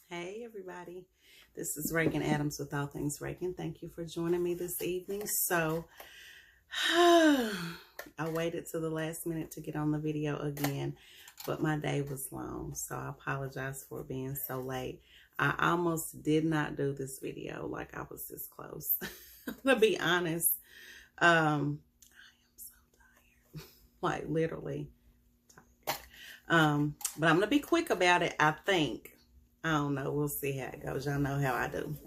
Hey everybody, this is Regan Adams with All Things Regan. Thank you for joining me this evening. So I waited to the last minute to get on the video again, but my day was long, so I apologize for being so late. I almost did not do this video, like I was this close. To be honest, I am so tired, like literally tired. But I'm gonna be quick about it, I think. I don't know. We'll see how it goes. Y'all know how I do.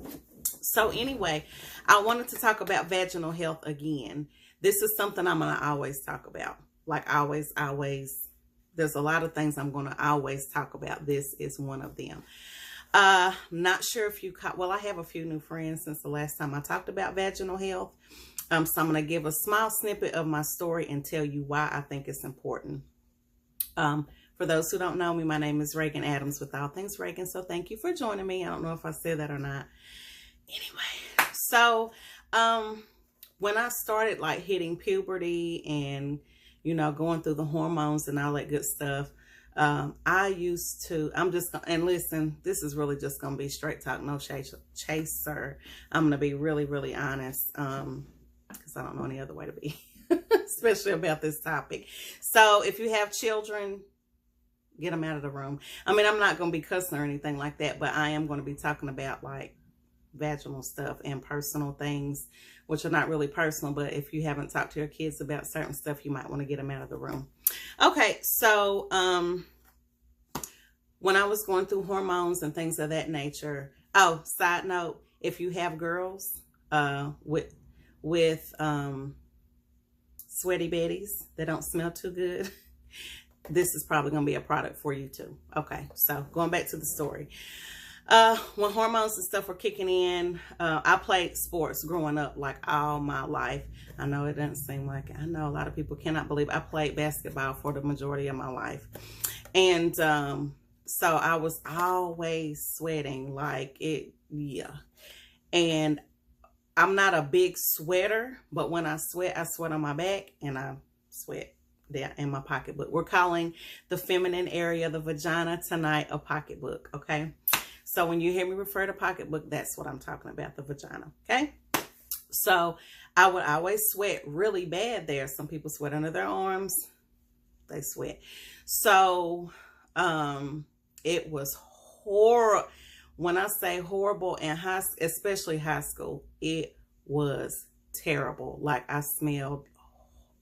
So anyway, I wanted to talk about vaginal health again. This is something I'm going to always talk about. Like always. There's a lot of things I'm going to always talk about. This is one of them. Not sure if you caught, well, I have a few new friends since the last time I talked about vaginal health. So I'm going to give a small snippet of my story and tell you why I think it's important. For those who don't know me, my name is Regan Adams with All Things Regan. So thank you for joining me. I don't know if I said that or not. Anyway, so when I started like hitting puberty and, you know, going through the hormones and all that good stuff, I used to, and listen, this is really just going to be straight talk, no chaser. I'm going to be really, really honest because I don't know any other way to be, especially about this topic. So if you have children, get them out of the room. I mean, I'm not going to be cussing or anything like that, but I am going to be talking about like vaginal stuff and personal things, which are not really personal, but if you haven't talked to your kids about certain stuff, you might want to get them out of the room. Okay, so when I was going through hormones and things of that nature, oh, side note, if you have girls with sweaty betties that don't smell too good, this is probably going to be a product for you too. Okay, so going back to the story. When hormones and stuff were kicking in, I played sports growing up like all my life. I know it doesn't seem like it. I know a lot of people cannot believe I played basketball for the majority of my life. And so I was always sweating like it, yeah. And I'm not a big sweater, but when I sweat on my back and I sweat there in my pocketbook. We're calling the feminine area, the vagina, tonight a pocketbook, okay? So when you hear me refer to pocketbook, that's what I'm talking about, the vagina, okay? So I would always sweat really bad there. Some people sweat under their arms. They sweat. So it was horrible. When I say horrible in especially high school, it was terrible. Like I smelled,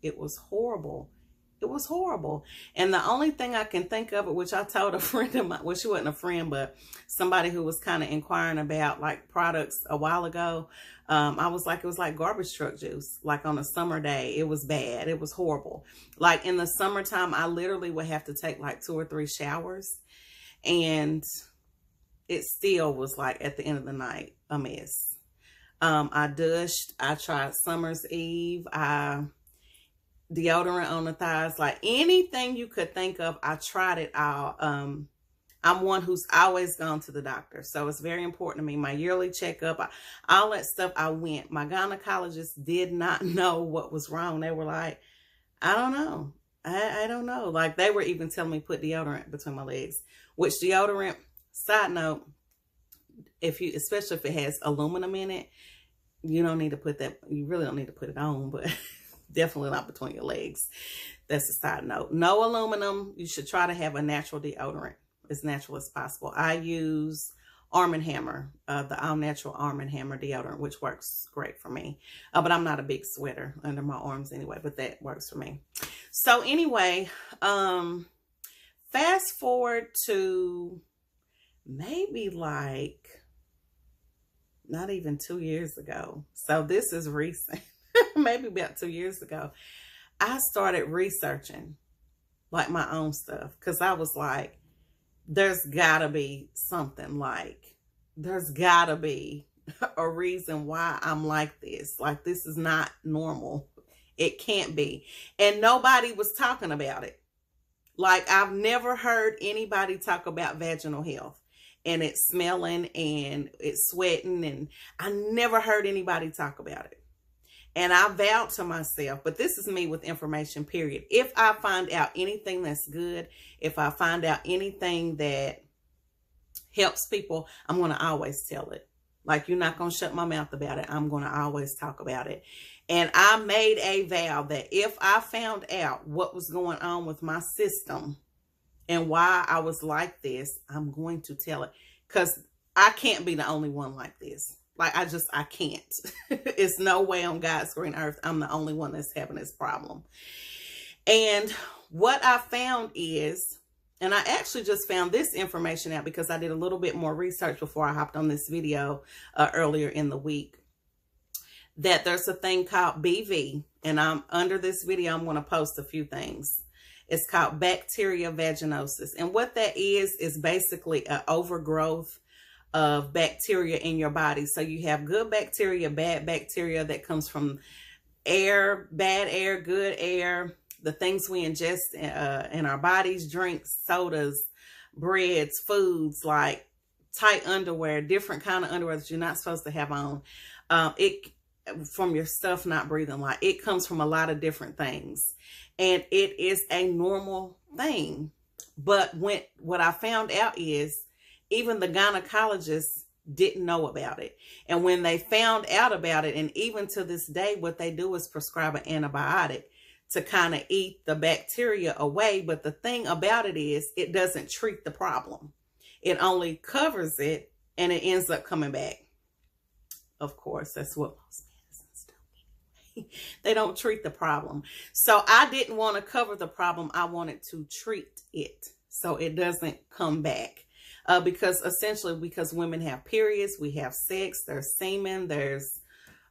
it was horrible. It was horrible. And the only thing I can think of, which I told a friend of mine, well, she wasn't a friend, but somebody who was kind of inquiring about like products a while ago. I was like, it was like garbage truck juice. Like on a summer day, it was bad. It was horrible. Like in the summertime, I literally would have to take like 2 or 3 showers. And it still was like at the end of the night, a mess. I dushed. I tried Summer's Eve. Deodorant on the thighs, like anything you could think of, I tried it all. I'm one who's always gone to the doctor, so it's very important to me. My yearly checkup, all that stuff, I went. My gynecologist did not know what was wrong. They were like, I don't know. I don't know. Like they were even telling me put deodorant between my legs, which deodorant, side note, especially if it has aluminum in it, you don't need to put that. You really don't need to put it on, but definitely not between your legs. That's a side note. No aluminum. You should try to have a natural deodorant, as natural as possible. I use Arm & Hammer, the all natural Arm & Hammer deodorant, which works great for me. But I'm not a big sweater under my arms anyway, but that works for me. So anyway, fast forward to maybe like not even 2 years ago. So this is recent. Maybe about 2 years ago, I started researching like my own stuff because I was like, there's gotta be something, like there's gotta be a reason why I'm like this. Like this is not normal. It can't be. And nobody was talking about it. Like I've never heard anybody talk about vaginal health and it's smelling and it's sweating, and I never heard anybody talk about it. And I vowed to myself, but this is me with information, period. If I find out anything that's good, if I find out anything that helps people, I'm going to always tell it. Like, you're not going to shut my mouth about it. I'm going to always talk about it. And I made a vow that if I found out what was going on with my system and why I was like this, I'm going to tell it. Because I can't be the only one like this. Like, I can't. It's no way on God's green earth I'm the only one that's having this problem. And what I found is, and I actually just found this information out because I did a little bit more research before I hopped on this video earlier in the week, that there's a thing called BV, and under this video, I'm going to post a few things. It's called Bacterial Vaginosis. And what that is basically an overgrowth of bacteria in your body. So you have good bacteria, bad bacteria that comes from air, bad air, good air, the things we ingest in our bodies, drinks, sodas, breads, foods, like tight underwear, different kind of underwear that you're not supposed to have on. From your stuff not breathing, like it comes from a lot of different things. And it is a normal thing. But what I found out is even the gynecologists didn't know about it. And when they found out about it, and even to this day, what they do is prescribe an antibiotic to kind of eat the bacteria away. But the thing about it is it doesn't treat the problem. It only covers it and it ends up coming back. Of course, that's what most medicines do. They don't treat the problem. So I didn't want to cover the problem. I wanted to treat it so it doesn't come back. Because women have periods, we have sex, there's semen, there's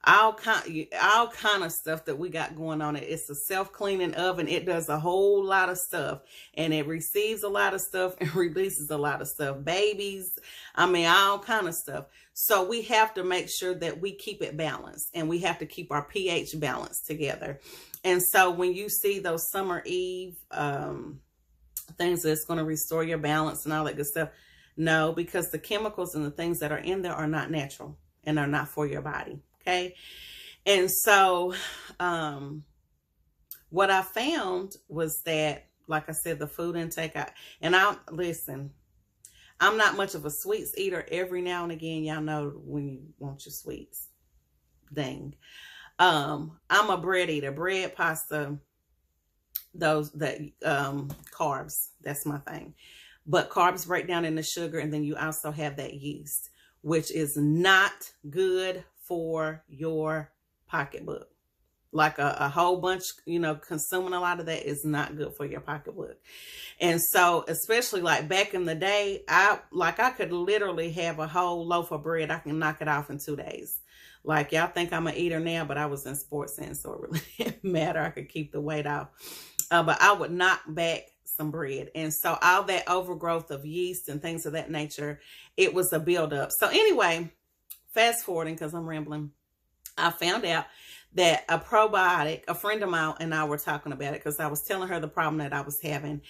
all kind of stuff that we got going on. It's a self-cleaning oven. It does a whole lot of stuff, and it receives a lot of stuff and releases a lot of stuff. Babies, I mean, all kind of stuff. So we have to make sure that we keep it balanced, and we have to keep our pH balanced together. And so when you see those Summer Eve things that's going to restore your balance and all that good stuff, no, because the chemicals and the things that are in there are not natural and are not for your body. Okay. And so, what I found was that, like I said, the food intake, listen, I'm not much of a sweets eater. Every now and again, y'all know when you want your sweets. Dang. I'm a bread eater, bread, pasta, carbs. That's my thing. But carbs break down into sugar, and then you also have that yeast, which is not good for your pocketbook. Like a whole bunch, consuming a lot of that is not good for your pocketbook. And so, especially like back in the day, I could literally have a whole loaf of bread. I can knock it off in 2 days. Like, y'all think I'm an eater now, but I was in sports center, so it really didn't matter. I could keep the weight off. But I would knock back some bread. And so all that overgrowth of yeast and things of that nature, it was a buildup. So anyway, fast forwarding, because I'm rambling, I found out that a probiotic, a friend of mine and I were talking about it because I was telling her the problem that I was having.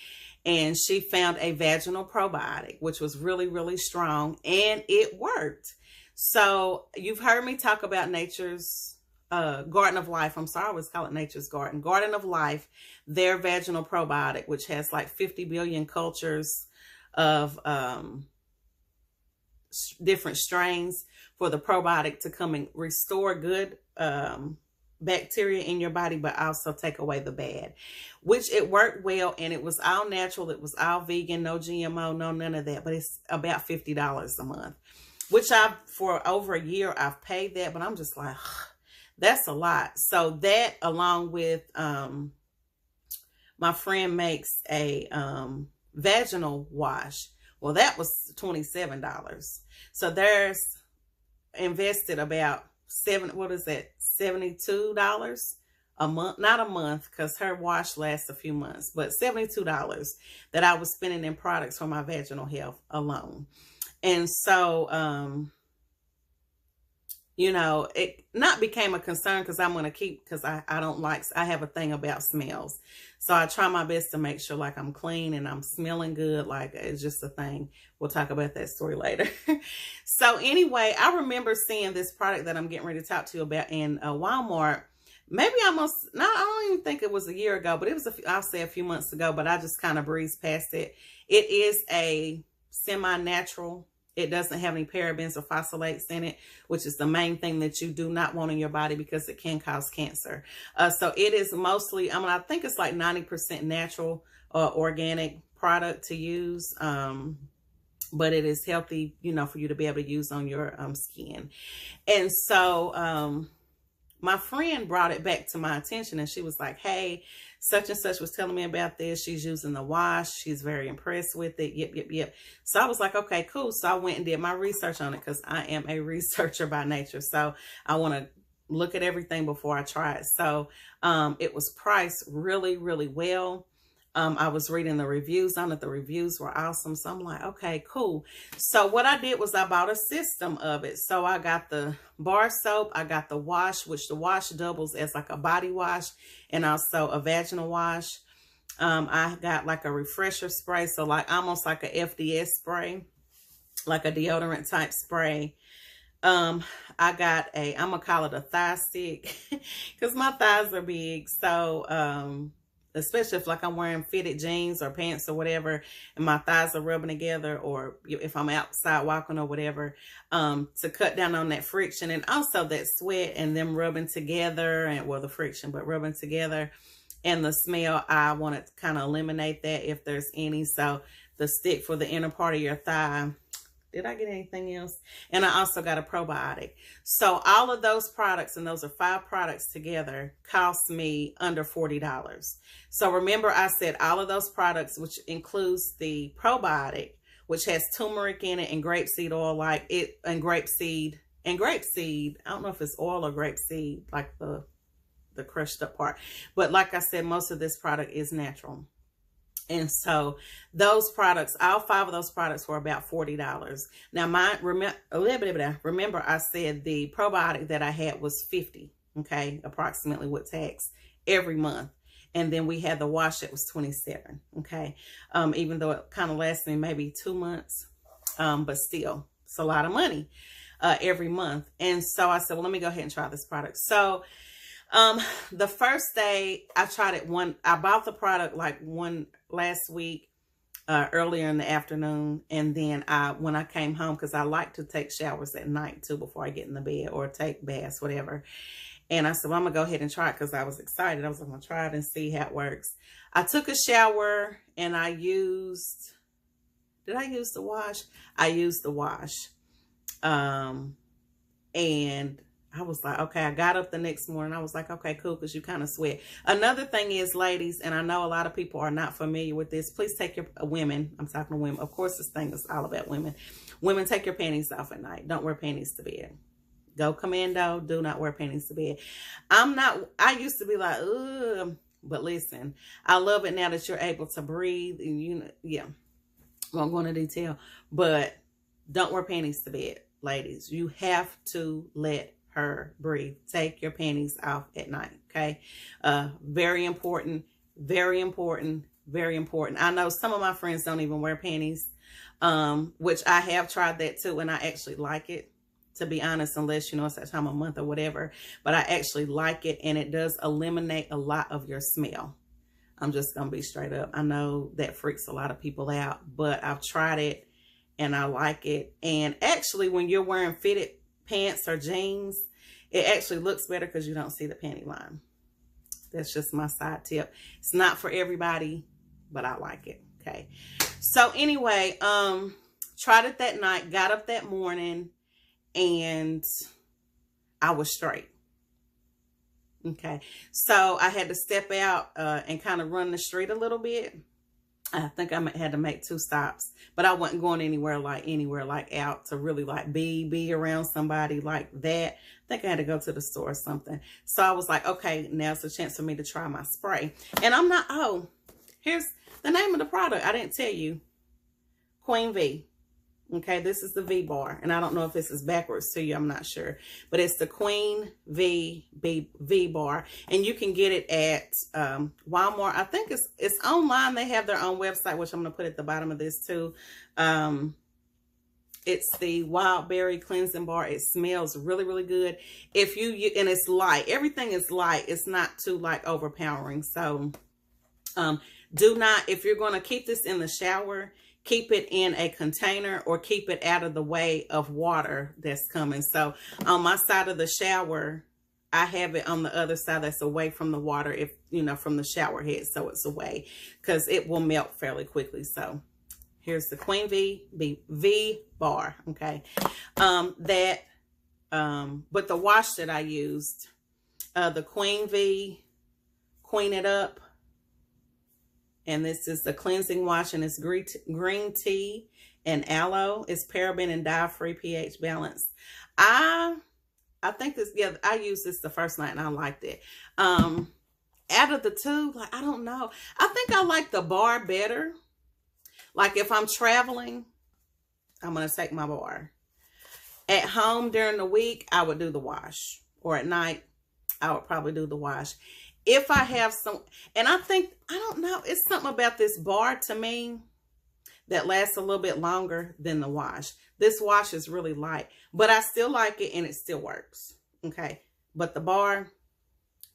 And she found a vaginal probiotic, which was really, really strong, and it worked. So you've heard me talk about Nature's Garden of Life. I'm sorry, I always call it Nature's Garden. Garden of Life, their vaginal probiotic, which has like 50 billion cultures of different strains for the probiotic to come and restore good bacteria in your body, but also take away the bad, which it worked well. And it was all natural. It was all vegan, no GMO, no none of that. But it's about $50 a month, which for over a year, I've paid that. But I'm just like, that's a lot. So that, along with my friend makes a vaginal wash. Well, that was $27. So there's invested about $72 a month, not a month, because her wash lasts a few months, but $72 that I was spending in products for my vaginal health alone. And so, it not became a concern because I'm going to keep, because I have a thing about smells. So I try my best to make sure like I'm clean and I'm smelling good. Like, it's just a thing. We'll talk about that story later. So anyway, I remember seeing this product that I'm getting ready to talk to you about in Walmart. Maybe I don't even think it was a year ago, but it was I'll say a few months ago, but I just kind of breezed past it. It is a semi-natural It doesn't have any parabens or phthalates in it, which is the main thing that you do not want in your body because it can cause cancer. So it is mostly, I think it's like 90% natural organic product to use. But it is healthy, you know, for you to be able to use on your skin. And so my friend brought it back to my attention, and she was like, hey, such and such was telling me about this. She's using the wash. She's very impressed with it. Yep. So I was like, okay, cool. So I went and did my research on it because I am a researcher by nature. So I want to look at everything before I try it. So it was priced really, really well. I was reading the reviews on it. The reviews were awesome. So I'm like, okay, cool. So what I did was I bought a system of it. So I got the bar soap. I got the wash, which the wash doubles as like a body wash and also a vaginal wash. I got like a refresher spray. So like almost like a FDS spray, like a deodorant type spray. I got I'm going to call it a thigh stick because my thighs are big. So, especially if like I'm wearing fitted jeans or pants or whatever, and my thighs are rubbing together, or if I'm outside walking or whatever, to cut down on that friction and also that sweat and them rubbing together, and well, the friction, but rubbing together and the smell, I want to kind of eliminate that if there's any. So the stick for the inner part of your thigh. Did I get anything else? And I also got a probiotic. So all of those products, and those are 5 products together, cost me under $40. So remember I said all of those products, which includes the probiotic, which has turmeric in it and grapeseed oil, like it, and grapeseed. I don't know if it's oil or grapeseed, like the crushed up part. But like I said, most of this product is natural. And so those products, all 5 of those products were about $40. Now remember I said the probiotic that I had was $50, okay, approximately with tax every month. And then we had the wash that was $27, okay, even though it kind of lasted me maybe 2 months, but still, it's a lot of money every month. And so I said, well, let me go ahead and try this product. So the first day I tried it, I bought the product like last week, earlier in the afternoon. And then when I came home, because I like to take showers at night too, before I get in the bed, or take baths, whatever. And I said, well, I'm gonna go ahead and try it because I was excited. I was like, I'm gonna try it and see how it works. I took a shower and did I use the wash? I used the wash. And I was like, okay, I got up the next morning. I was like, okay, cool, because you kind of sweat. Another thing is, ladies, and I know a lot of people are not familiar with this, please take your, women, I'm talking to women. Of course, this thing is all about women. Women, take your panties off at night. Don't wear panties to bed. Go commando. Do not wear panties to bed. I used to be like, ugh, but listen, I love it now that you're able to breathe. And won't go into detail, but don't wear panties to bed, ladies. You have to let her breathe. Take your panties off at night, okay? Very important, very important, very important. I know some of my friends don't even wear panties, which I have tried that too, and I actually like it, to be honest, unless, you know, it's that time of month or whatever, but I actually like it, and it does eliminate a lot of your smell. I'm just gonna be straight up. I know that freaks a lot of people out, but I've tried it and I like it. And actually, when you're wearing fitted pants or jeans, it actually looks better because you don't see the panty line. That's just my side tip. It's not for everybody, but I like it. Okay. So anyway, tried it that night, got up that morning, and I was straight. Okay. So I had to step out and kind of run the street a little bit. I think I had to make 2 stops, but I wasn't going anywhere like out to really like be around somebody like that. I think I had to go to the store or something. So I was like, okay, now's the chance for me to try my spray. And I'm not, oh, here's the name of the product. I didn't tell you. Queen V. Okay, this is the V bar, and I don't know if this is backwards to you. I'm not sure, but it's the Queen V bar, and you can get it at Walmart. I think it's online. They have their own website, which I'm going to put at the bottom of this too. It's the Wild Berry Cleansing Bar. It smells really, really good. If you and it's light. Everything is light. It's not too like overpowering. So do not, if you're going to keep this in the shower, keep it in a container or keep it out of the way of water that's coming. So on my side of the shower, I have it on the other side that's away from the water, if you know, from the shower head, so it's away, because it will melt fairly quickly. So here's the Queen V bar, okay. But the wash that I used, the Queen V Queen It Up, and this is the cleansing wash, and it's green tea and aloe. It's paraben and dye-free, pH balance. I think this, yeah, I used this the first night and I liked it. Out of the two, like, I don't know. I think I like the bar better. Like if I'm traveling, I'm going to take my bar. At home during the week, I would do the wash. Or at night, I would probably do the wash. If I have some, and I think, I don't know, it's something about this bar to me that lasts a little bit longer than the wash. This wash is really light, but I still like it and it still works. Okay. But the bar,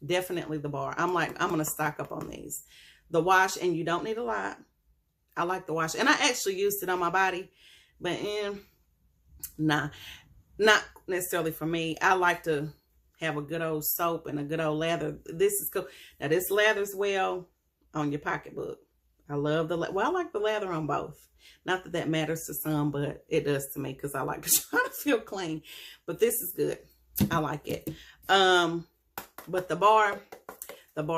definitely the bar. I'm going to stock up on these. The wash, and you don't need a lot. I like the wash, and I actually used it on my body, but nah, not necessarily for me. I like to have a good old soap and a good old lather. This is cool. Now this lathers well on your pocketbook. I love the, well, I like the lather on both. Not that that matters to some, but it does to me because I like to try to feel clean. But this is good. I like it. But the bar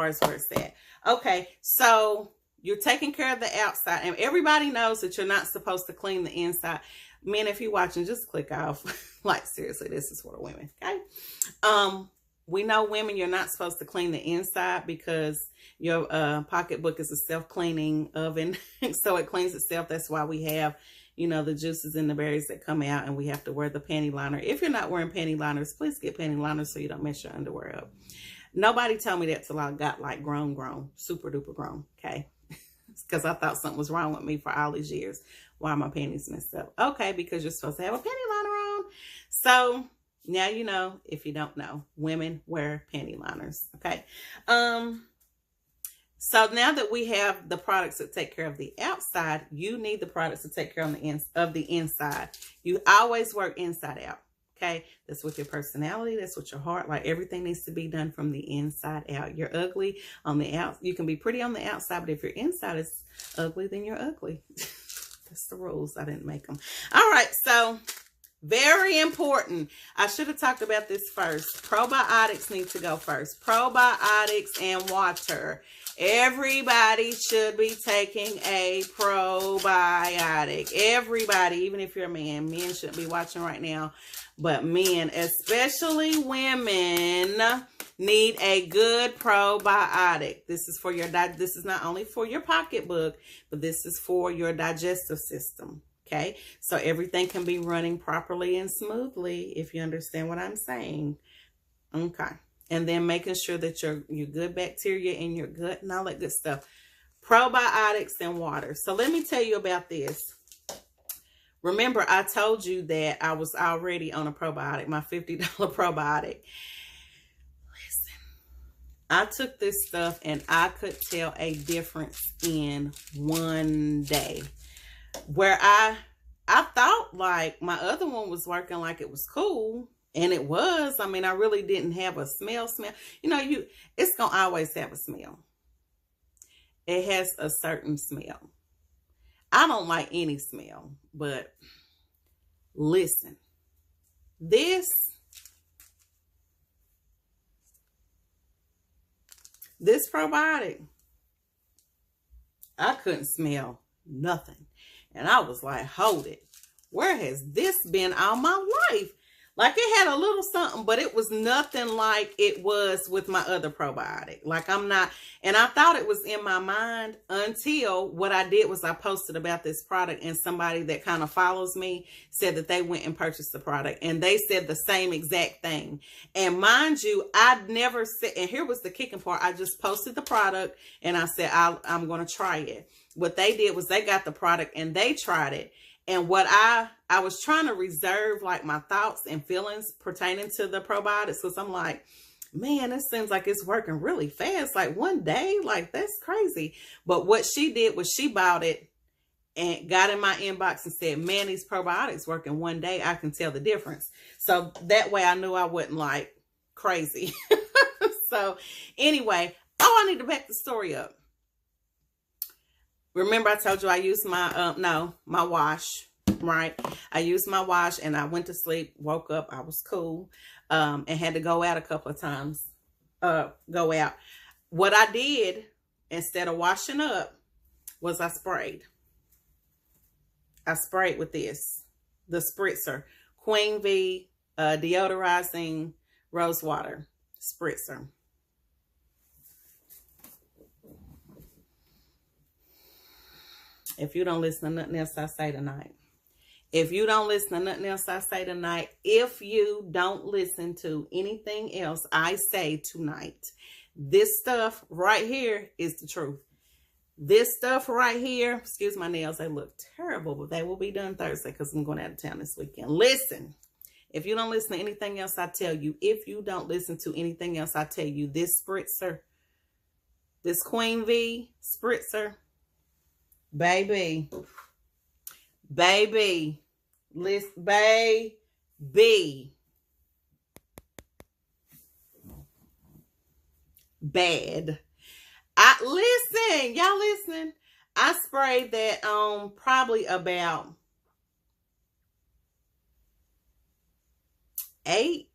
is where it's at. Okay, so you're taking care of the outside, and everybody knows that you're not supposed to clean the inside. Men, if you're watching, just click off. Like, seriously, this is for the women, okay? We know women, you're not supposed to clean the inside because your pocketbook is a self-cleaning oven. So it cleans itself. That's why we have, you know, the juices and the berries that come out, and we have to wear the panty liner. If you're not wearing panty liners, please get panty liners so you don't mess your underwear up. Nobody told me that till I got like grown, super duper grown, okay? Because I thought something was wrong with me for all these years. Why are my panties messed up? Okay, because you're supposed to have a panty liner on. So now you know. If you don't know, women wear panty liners, okay? So now that we have the products that take care of the outside, you need the products to take care of the inside. You always work inside out, okay? That's with your personality. That's with your heart. Like, everything needs to be done from the inside out. You're ugly on the out. You can be pretty on the outside, but if your inside is ugly, then you're ugly. That's the rules. I didn't make them. All right, so very important. I should have talked about this first. Probiotics need to go first. Probiotics and water. Everybody should be taking a probiotic. Everybody, even if you're a man. Men shouldn't be watching right now. But men, especially women, need a good probiotic. This is for your this is not only for your pocketbook, but this is for your digestive system. Okay, so everything can be running properly and smoothly, if you understand what I'm saying. Okay, and then making sure that your good bacteria in your gut and all that good stuff. Probiotics and water. So let me tell you about this. Remember, I told you that I was already on a probiotic, my $50 probiotic. Listen, I took this stuff and I could tell a difference in one day. Where I thought like my other one was working like it was cool, and it was. I mean, I really didn't have a smell. You know, it's going to always have a smell. It has a certain smell. I don't like any smell, but listen, this probiotic, I couldn't smell nothing. And I was like, hold it. Where has this been all my life? Like, it had a little something, but it was nothing like it was with my other probiotic. Like, I'm not, and I thought it was in my mind until what I did was I posted about this product, and somebody that kind of follows me said that they went and purchased the product, and they said the same exact thing. And mind you, I'd never said, and here was the kicking part. I just posted the product and I said, I'm going to try it. What they did was they got the product and they tried it. And what I was trying to reserve like my thoughts and feelings pertaining to the probiotics, because I'm like, man, it seems like it's working really fast. Like one day, like that's crazy. But what she did was she bought it and got in my inbox and said, man, these probiotics work in one day. I can tell the difference. So that way I knew I wasn't like crazy. So anyway, I need to back the story up. Remember I told you I used my, my wash, right? I used my wash and I went to sleep, woke up, I was cool, and had to go out a couple of times, go out. What I did instead of washing up was I sprayed. I sprayed with this, the Spritzer, Queen V, Deodorizing Rose Water Spritzer. If you don't listen to nothing else I say tonight, if you don't listen to nothing else I say tonight, if you don't listen to anything else I say tonight, this stuff right here is the truth. This stuff right here, excuse my nails, they look terrible, but they will be done Thursday because I'm going out of town this weekend. Listen, if you don't listen to anything else I tell you, if you don't listen to anything else I tell you, this Spritzer, this Queen V Spritzer, baby, listen, baby, bad. Listen, y'all listen. I sprayed that on probably about 8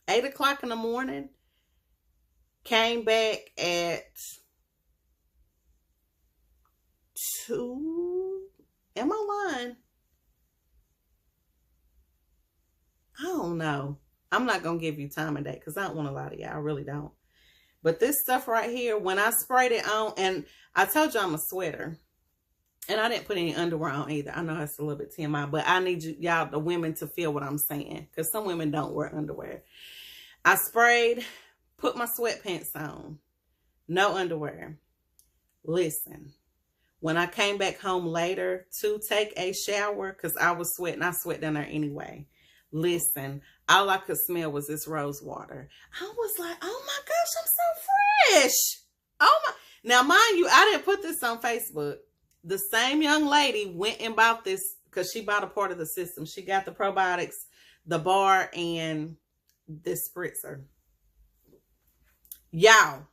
o'clock in the morning. Came back at 2. Am I lying? I don't know. I'm not going to give you time and date because I don't want to lie to y'all. I really don't. But this stuff right here, when I sprayed it on, and I told you I'm a sweater. And I didn't put any underwear on either. I know it's a little bit TMI, but I need y'all, the women, to feel what I'm saying. Because some women don't wear underwear. I sprayed, put my sweatpants on. No underwear. Listen. When I came back home later to take a shower, because I was sweating. I sweat down there anyway. Listen, all I could smell was this rose water. I was like, oh my gosh, I'm so fresh. Oh my. Now, mind you, I didn't put this on Facebook. The same young lady went and bought this because she bought a part of the system. She got the probiotics, the bar, and this Spritzer. Y'all,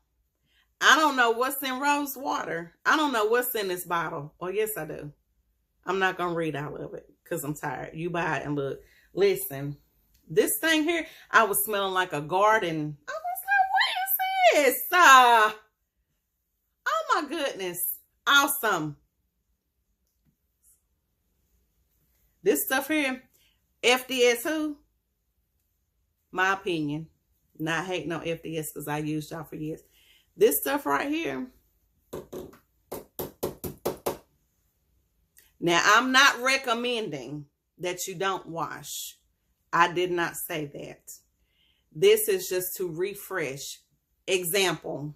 I don't know what's in rose water. I don't know what's in this bottle. Oh, yes, I do. I'm not going to read all of it because I'm tired. You buy it and look. Listen, this thing here, I was smelling like a garden. I was like, what is this? Oh my goodness. Awesome. This stuff here, FDS who? My opinion. Not hating on FDS because I used y'all for years. This stuff right here. Now, I'm not recommending that you don't wash. I did not say that. This is just to refresh. Example,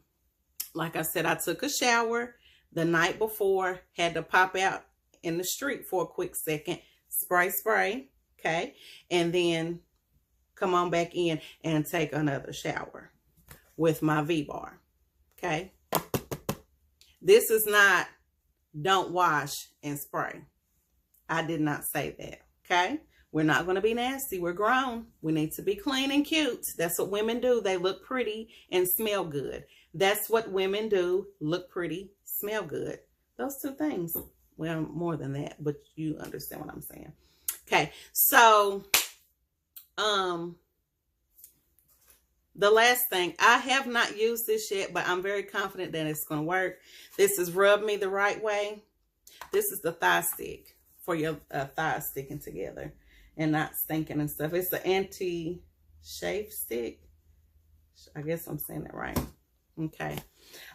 like I said, I took a shower the night before, had to pop out in the street for a quick second, spray, okay? And then come on back in and take another shower with my V-bar, okay? This is not don't wash and spray. I did not say that. Okay, we're not going to be nasty. We're grown. We need to be clean and cute. That's what women do. They look pretty and smell good. That's what women do. Look pretty, smell good. Those two things. Well, more than that, but you understand what I'm saying. Okay, so the last thing, I have not used this yet, but I'm very confident that it's going to work. This is Rub Me the Right Way. This is the thigh stick. For your thighs sticking together and not stinking and stuff. It's the anti-shave stick. I guess I'm saying that right. Okay.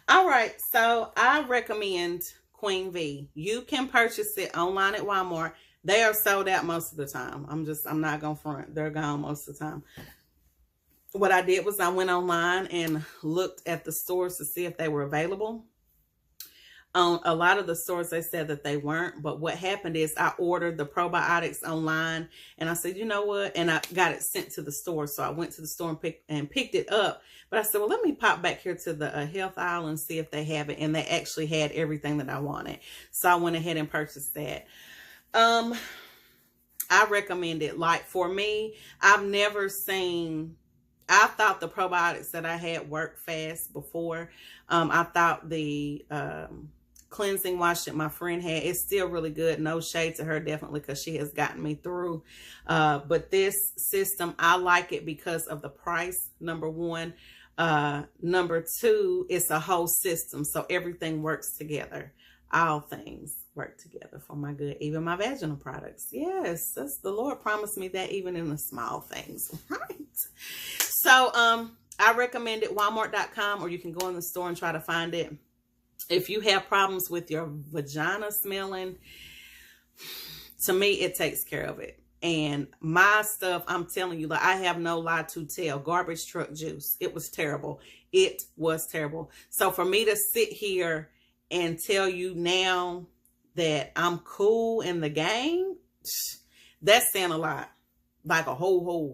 All right. So I recommend Queen V. You can purchase it online at Walmart. They are sold out most of the time. I'm not going to front. They're gone most of the time. What I did was I went online and looked at the stores to see if they were available. On a lot of the stores, they said that they weren't. But what happened is I ordered the probiotics online, and I said, you know what? And I got it sent to the store. So I went to the store and picked it up. But I said, well, let me pop back here to the health aisle and see if they have it. And they actually had everything that I wanted. So I went ahead and purchased that. I recommend it. Like for me, I've never seen... I thought the probiotics that I had worked fast before. I thought the cleansing wash that my friend had is still really good. No shade to her, definitely, because she has gotten me through. But this system, I like it because of the price, number one. Number two, it's a whole system. So everything works together. All things work together for my good, even my vaginal products. Yes, that's, the Lord promised me that even in the small things, right? So I recommend it, walmart.com, or you can go in the store and try to find it. If you have problems with your vagina smelling, to me, it takes care of it. And my stuff, I'm telling you, like, I have no lie to tell. Garbage truck juice. It was terrible. It was terrible. So for me to sit here and tell you now that I'm cool in the game, that's saying a lot. Like a whole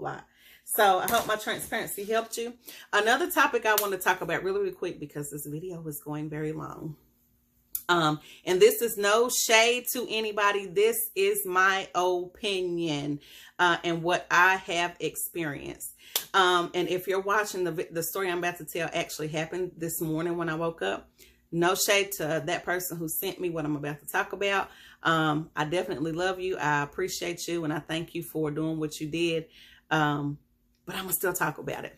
lot. So I hope my transparency helped you. Another topic I want to talk about really quick, because this video is going very long. And this is no shade to anybody. This is my opinion and what I have experienced. And if you're watching, the story I'm about to tell actually happened this morning when I woke up. No shade to that person who sent me what I'm about to talk about. I definitely love you. I appreciate you. And I thank you for doing what you did. But I'm going to still talk about it.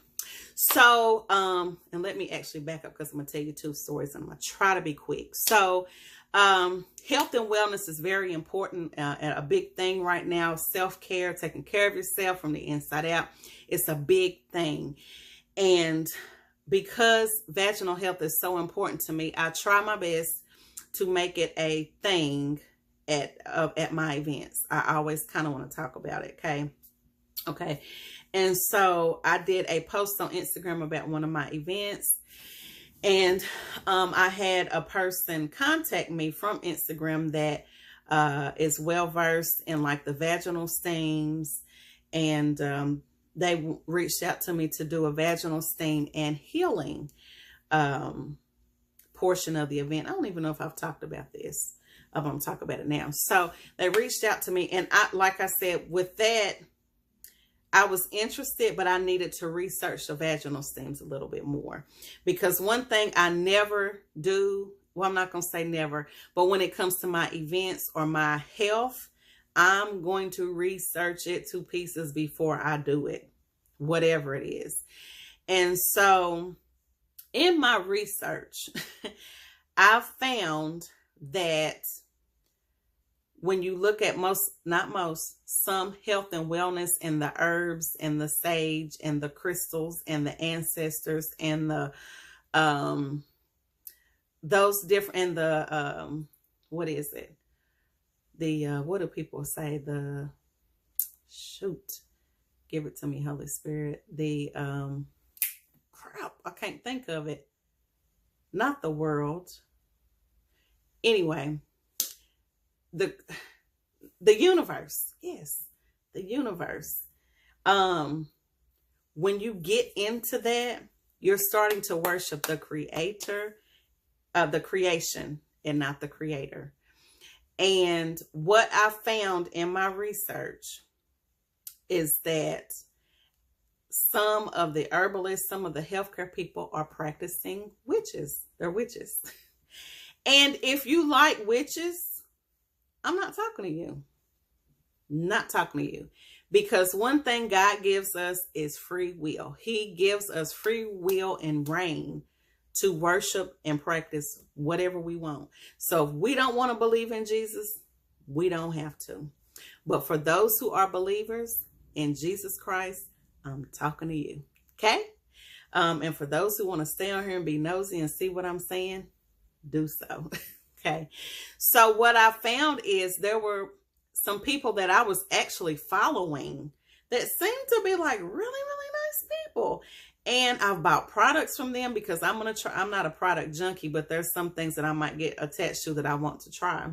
So, and let me actually back up, because I'm going to tell you two stories and I'm going to try to be quick. So, health and wellness is very important, a big thing right now. Self-care, taking care of yourself from the inside out. It's a big thing. And because vaginal health is so important to me, I try my best to make it a thing at my events. I always kind of want to talk about it. Okay. And so I did a post on Instagram about one of my events, and I had a person contact me from Instagram that is well versed in like the vaginal steams, and they reached out to me to do a vaginal steam and healing portion of the event. I don't even know if I've talked about this. I'm going to talk about it now. So they reached out to me, and like I said, with that, I was interested, but I needed to research the vaginal steams a little bit more, because one thing I never do, well, I'm not going to say never, but when it comes to my events or my health, I'm going to research it to pieces before I do it, whatever it is. And so in my research, I found that when you look at some health and wellness and the herbs and the sage and the crystals and the ancestors and the, those different, and the, what is it? The, what do people say? The, shoot, give it to me, Holy Spirit. The, crap, I can't think of it. Not the world. Anyway, the universe. Yes, the universe. When you get into that, you're starting to worship the creator, the creation, and not the creator. And what I found in my research is that some of the herbalists, some of the healthcare people are practicing witches. They're witches. And if you like witches, I'm not talking to you. Not talking to you. Because one thing God gives us is free will. He gives us free will and reign to worship and practice whatever we want. So if we don't want to believe in Jesus, we don't have to. But for those who are believers in Jesus Christ, I'm talking to you. Okay? And for those who want to stay on here and be nosy and see what I'm saying, do so. Okay? So what I found is there were some people that I was actually following that seemed to be like really, really nice people. And I've bought products from them because I'm not a product junkie, but there's some things that I might get attached to that I want to try.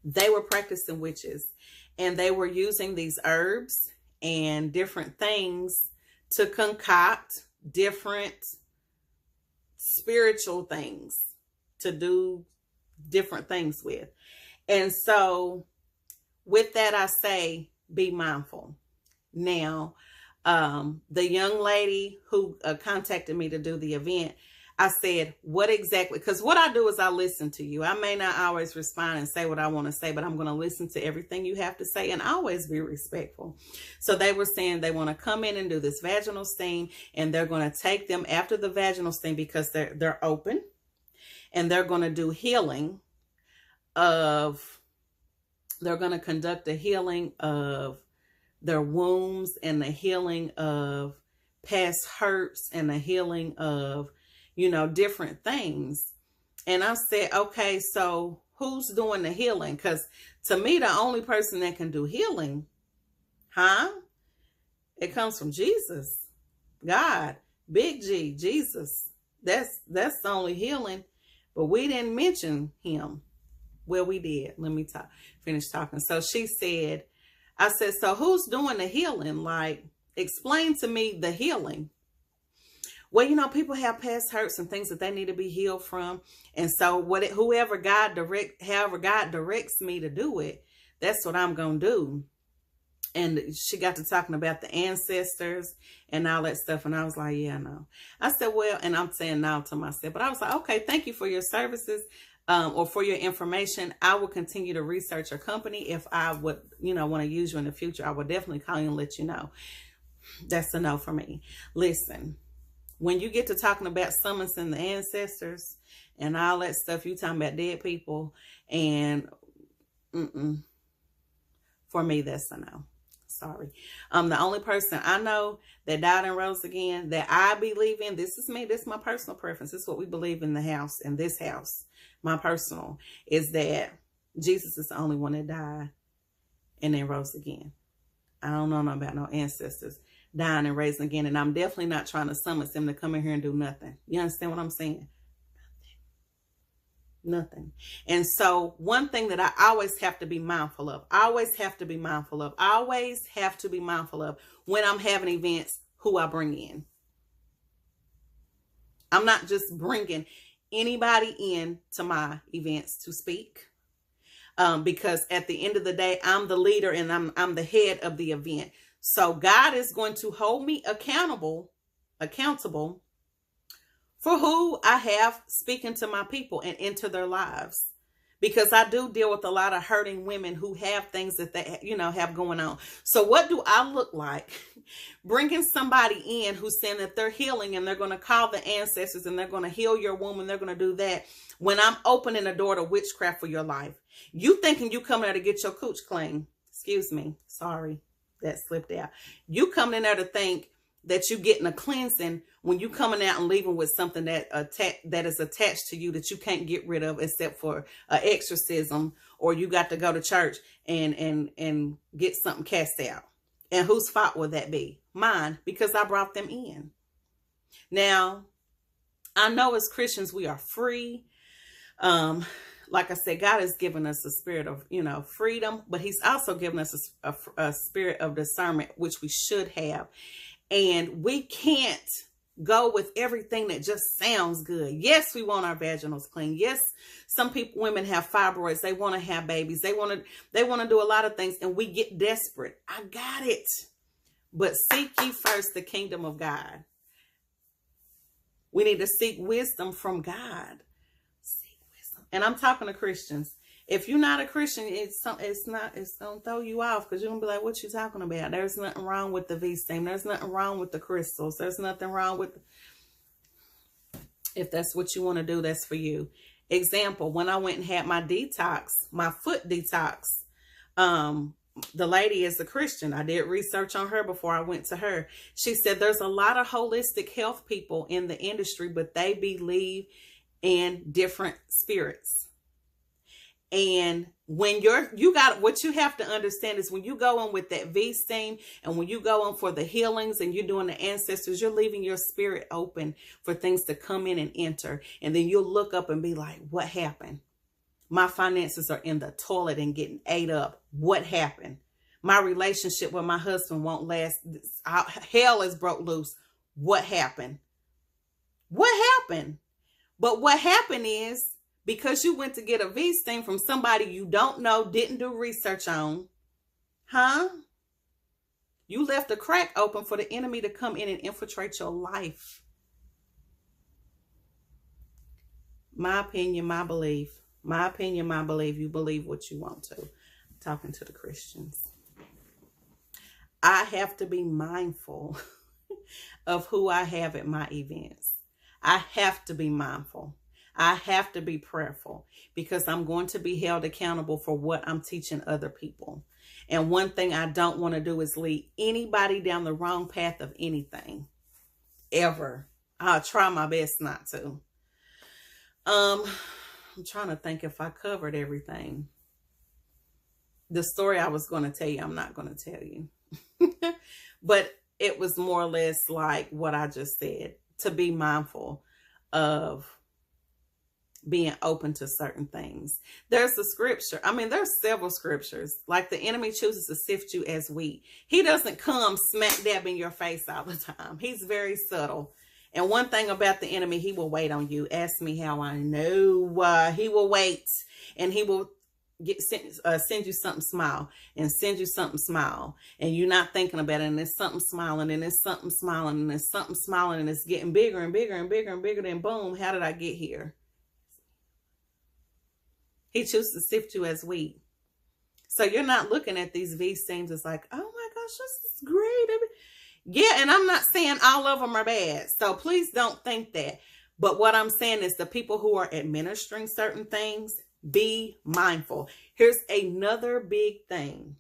They were practicing witches, and they were using these herbs and different things to concoct different spiritual things to do different things with. And so with that, I say, be mindful. Now, the young lady who contacted me to do the event, I said, what exactly? Because what I do is I listen to you. I may not always respond and say what I want to say, but I'm going to listen to everything you have to say and always be respectful. So they were saying they want to come in and do this vaginal steam, and they're going to take them after the vaginal steam because they're open, and they're going to do healing of, they're going to conduct a healing of their wombs and the healing of past hurts and the healing of, you know, different things. And I said, okay, so who's doing the healing? Because to me, the only person that can do healing, it comes from Jesus, God, big G, Jesus. That's the only healing. But we didn't mention him. Well, we did. Let me finish talking. So she said, I said, so who's doing the healing? Like, explain to me the healing. Well, you know, people have past hurts and things that they need to be healed from. And so however God directs me to do it, that's what I'm going to do. And she got to talking about the ancestors and all that stuff. And I was like, yeah, no. I said, well, and I'm saying now to myself, but I was like, okay, thank you for your services. Or for your information. I will continue to research your company. If I would, you know, want to use you in the future, I will definitely call you and let you know. That's a no for me. Listen, when you get to talking about summoning the ancestors and all that stuff, you talking about dead people, and for me, that's a no. Sorry. The only person I know that died and rose again that I believe in, this is me, this is my personal preference. This is what we believe in the house, in this house. My personal is that Jesus is the only one that died and then rose again. I don't know about no ancestors dying and raising again. And I'm definitely not trying to summon them to come in here and do nothing. You understand what I'm saying? Nothing. And so one thing that I always have to be mindful of, when I'm having events, who I bring in. I'm not just bringing anybody in to my events to speak. Because at the end of the day, I'm the leader and I'm the head of the event. So God is going to hold me accountable for who I have speaking to my people and into their lives. Because I do deal with a lot of hurting women who have things that they, you know, have going on. So what do I look like? Bringing somebody in who's saying that they're healing and they're going to call the ancestors and they're going to heal your womb and they're going to do that when I'm opening the door to witchcraft for your life. You thinking you come there to get your cooch clean. Excuse me. Sorry. That slipped out. You coming in there to think that you getting a cleansing when you coming out and leaving with something that is attached to you that you can't get rid of except for an exorcism, or you got to go to church and get something cast out. And whose fault would that be? Mine, because I brought them in. Now, I know as Christians we are free. Like I said, God has given us a spirit of, you know, freedom, but he's also given us a spirit of discernment, which we should have. And we can't go with everything that just sounds good. Yes, we want our vaginals clean. Yes, women have fibroids. They want to have babies. They want to do a lot of things, and we get desperate. I got it. But seek ye first the kingdom of God. We need to seek wisdom from God. Seek wisdom. And I'm talking to Christians. If you're not a Christian, it's gonna throw you off, because you're gonna be like, what you talking about? There's nothing wrong with the V-steam. There's nothing wrong with the crystals. There's nothing wrong with, if that's what you want to do, that's for you. Example, when I went and had my detox, my foot detox, the lady is a Christian. I did research on her before I went to her. She said there's a lot of holistic health people in the industry, but they believe in different spirits. And when what you have to understand is when you go in with that V-steam and when you go in for the healings and you're doing the ancestors, you're leaving your spirit open for things to come in and enter. And then you'll look up and be like, what happened? My finances are in the toilet and getting ate up. What happened? My relationship with my husband won't last. Hell is broke loose. What happened? What happened? But what happened is, because you went to get a V-steam from somebody you don't know, didn't do research on, you left a crack open for the enemy to come in and infiltrate your life. My opinion, my belief. My opinion, my belief. You believe what you want to. I'm talking to the Christians. I have to be mindful of who I have at my events. I have to be mindful. I have to be prayerful because I'm going to be held accountable for what I'm teaching other people. And one thing I don't want to do is lead anybody down the wrong path of anything. Ever. I'll try my best not to. I'm trying to think if I covered everything. The story I was going to tell you, I'm not going to tell you. But it was more or less like what I just said, to be mindful of being open to certain things. There's a scripture. I mean, there's several scriptures. Like the enemy chooses to sift you as wheat. He doesn't come smack dab in your face all the time. He's very subtle. And one thing about the enemy, he will wait on you. Ask me how I know. He will wait, and he will send you something small and send you something small, and you're not thinking about it, and it's something smiling, and it's something smiling, and it's something smiling, and it's getting bigger and bigger and bigger and bigger. Then boom, how did I get here? He chooses to sift you as wheat. So you're not looking at these V-steams as like, oh my gosh, this is great. Yeah, and I'm not saying all of them are bad. So please don't think that. But what I'm saying is the people who are administering certain things, be mindful. Here's another big thing.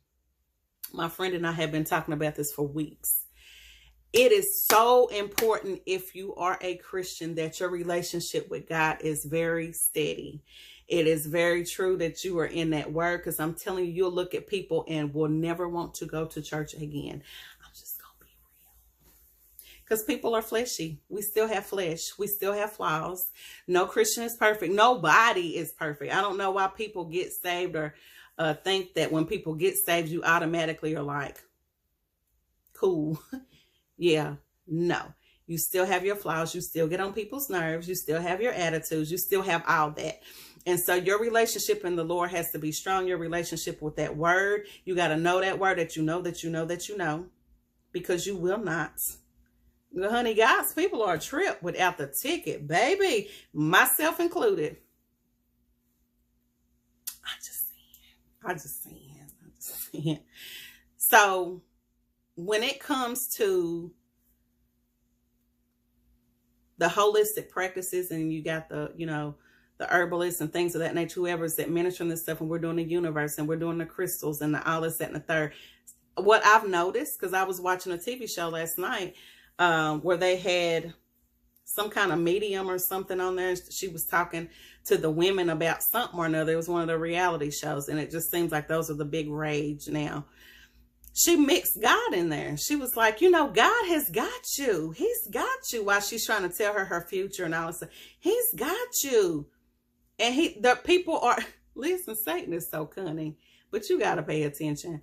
My friend and I have been talking about this for weeks. It is so important, if you are a Christian, that your relationship with God is very steady. It is very true that you are in that word, because I'm telling you, you'll look at people and will never want to go to church again. I'm just going to be real. Because people are fleshy. We still have flesh. We still have flaws. No Christian is perfect. Nobody is perfect. I don't know why people get saved or think that when people get saved, you automatically are like, cool. Yeah, no. You still have your flaws. You still get on people's nerves. You still have your attitudes. You still have all that. And so your relationship in the Lord has to be strong. Your relationship with that word. You got to know that word that you know, that you know, that you know. Because you will not. Well, honey, guys, people are a trip without the ticket, baby. Myself included. I just saying. So when it comes to the holistic practices, and you got the, the herbalists and things of that nature, whoever's administering this stuff, and we're doing the universe and we're doing the crystals and the all this, that, and the third. What I've noticed, because I was watching a TV show last night where they had some kind of medium or something on there. She was talking to the women about something or another. It was one of the reality shows, and it just seems like those are the big rage now. She mixed God in there. She was like, God has got you. He's got you, while she's trying to tell her future and all this stuff. He's got you. And the people are, listen, Satan is so cunning, but you got to pay attention.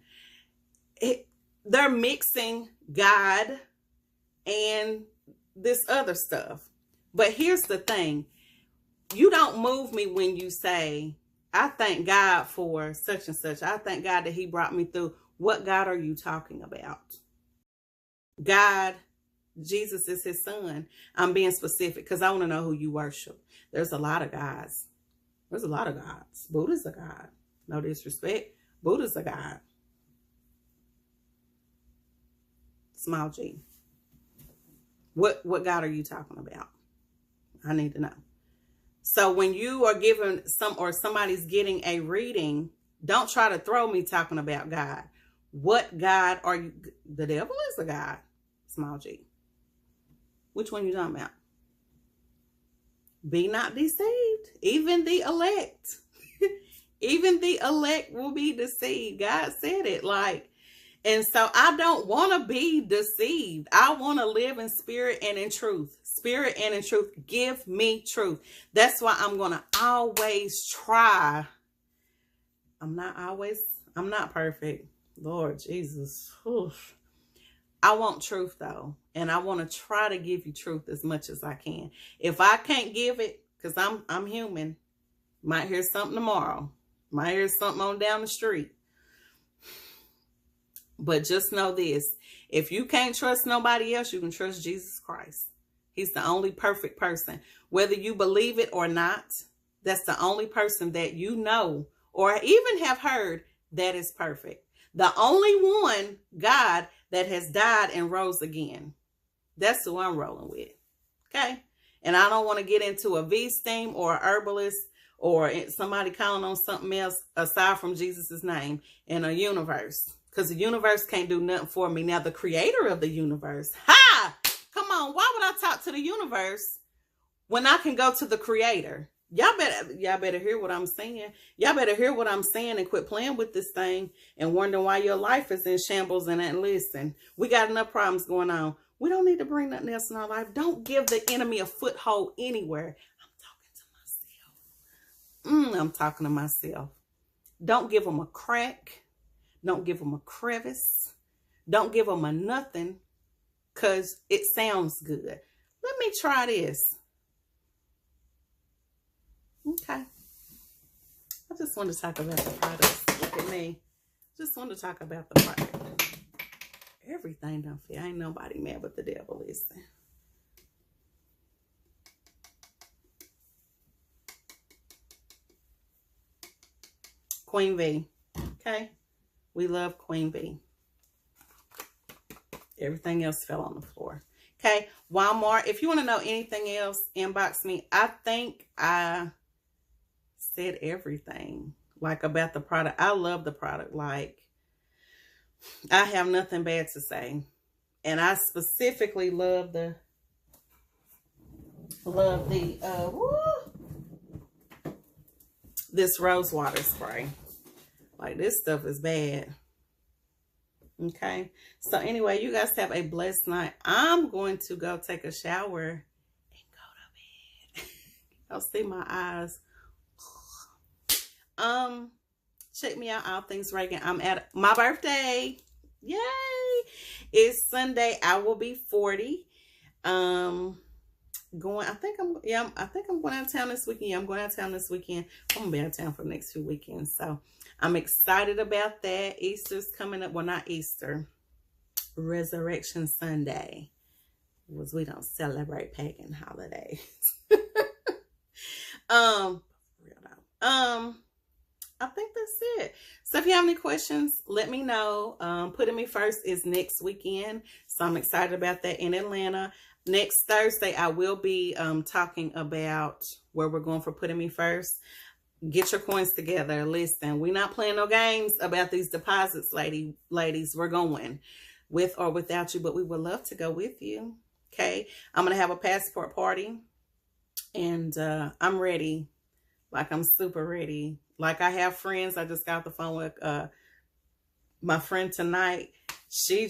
They're mixing God and this other stuff. But here's the thing. You don't move me when you say, I thank God for such and such. I thank God that he brought me through. What God are you talking about? God, Jesus is his son. I'm being specific because I want to know who you worship. There's a lot of gods. There's a lot of gods. Buddha's a god. No disrespect. Buddha's a god. Small g. What God are you talking about? I need to know. So when you are given somebody's getting a reading, don't try to throw me talking about God. What God are you? The devil is a god. Small g. Which one you talking about? Be not deceived. Even the elect. Even the elect will be deceived. God said it. And so I don't want to be deceived. I want to live in spirit and in truth. Spirit and in truth. Give me truth. That's why I'm going to always try. I'm not perfect. Lord Jesus. Oof. I want truth though. And I want to try to give you truth as much as I can. If I can't give it, because I'm human, might hear something tomorrow. Might hear something on down the street. But just know this. If you can't trust nobody else, you can trust Jesus Christ. He's the only perfect person. Whether you believe it or not, that's the only person that you know or even have heard that is perfect. The only one, God, that has died and rose again. That's who I'm rolling with. Okay? And I don't want to get into a V-steam or a herbalist or somebody calling on something else aside from Jesus' name in a universe. Because the universe can't do nothing for me. Now, the creator of the universe. Ha! Come on. Why would I talk to the universe when I can go to the creator? Y'all better hear what I'm saying. Y'all better hear what I'm saying and quit playing with this thing and wondering why your life is in shambles. And listen, we got enough problems going on. We don't need to bring nothing else in our life. Don't give the enemy a foothold anywhere. I'm talking to myself. Don't give them a crack. Don't give them a crevice. Don't give them a nothing because it sounds good. Let me try this. Okay. I just want to talk about the products. Look at me. Just want to talk about the product. Everything don't fit. Ain't nobody mad but the devil, listen. Queen V. Okay. We love Queen V. Everything else fell on the floor. Okay. Walmart. If you want to know anything else, inbox me. I think I said everything about the product. I love the product. I have nothing bad to say. And I specifically love this rose water spray. This stuff is bad. Okay. So anyway, you guys have a blessed night. I'm going to go take a shower and go to bed. I'll see my eyes. Check me out, All Things Regan. I'm at my birthday. Yay! It's Sunday. I will be 40. I think I'm going out of town this weekend. I'm going out of town this weekend. I'm gonna be out of town for the next few weekends. So I'm excited about that. Easter's coming up. Well, not Easter. Resurrection Sunday. Because we don't celebrate pagan holidays. I think that's it. So if you have any questions, let me know. Putting Me First is next weekend. So I'm excited about that in Atlanta. Next Thursday, I will be talking about where we're going for Putting Me First. Get your coins together. Listen, we're not playing no games about these deposits, ladies. We're going with or without you, but we would love to go with you. Okay. I'm going to have a passport party and I'm ready. I'm super ready. I have friends. I just got off the phone with my friend tonight. She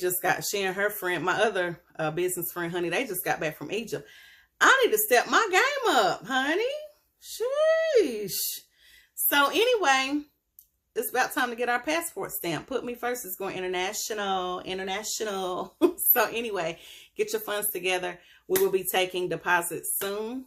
and her friend, my other business friend, honey, they just got back from Egypt. I need to step my game up, honey. Sheesh. So anyway, it's about time to get our passport stamp. Put Me First is going international. So anyway, get your funds together. We will be taking deposits soon.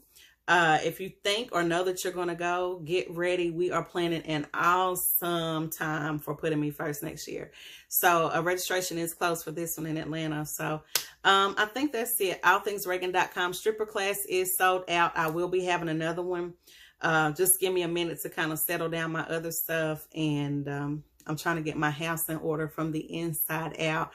If you think or know that you're going to go, get ready. We are planning an awesome time for Putting Me First next year. So registration is closed for this one in Atlanta. So I think that's it. allthingsregan.com. Stripper class is sold out. I will be having another one. Just give me a minute to kind of settle down my other stuff. And I'm trying to get my house in order from the inside out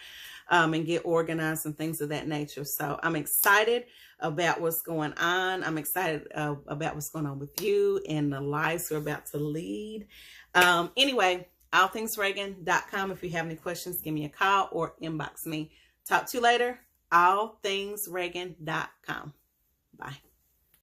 and get organized and things of that nature. So I'm excited about what's going on. I'm excited about what's going on with you and the lives we're about to lead. Anyway, allthingsregan.com. If you have any questions, give me a call or inbox me. Talk to you later. allthingsregan.com. Bye.